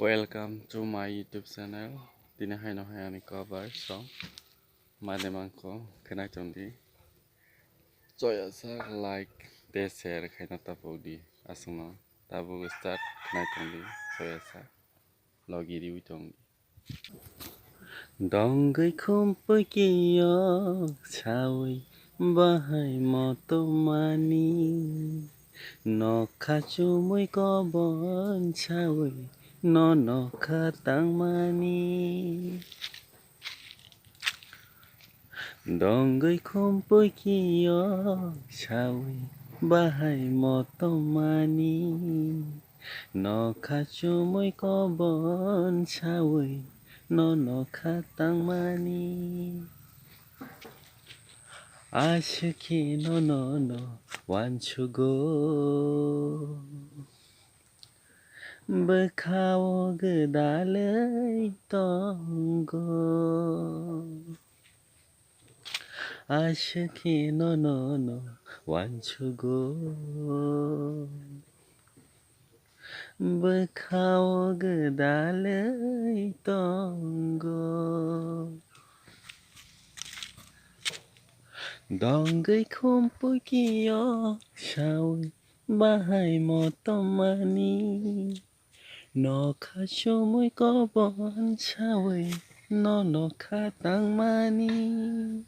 Welcome to my YouTube channel. Tinahay no hay ani cover song. Mane Mankho kena chomdi. Joya sa like de share khai na tapodi asungno. Tabu start kena chomdi. Joya sa logi di utong. Donggai khumpai kiyo chawi bahai moto mani. No khachumui ko bon chawi. No khatang mani. Donggai khumpai kiyo chawi bahai moto mani. No khachumui ko bon chawi. No khatang mani. Ashiki no want to go. Bekhawo gedalai tonggo. Ashiki no want to go. Bekhawo gedalai tonggo. Donggai khumpai kiyo chawi bahai moto mani. No khachumui ko bon chawi no khatang mani.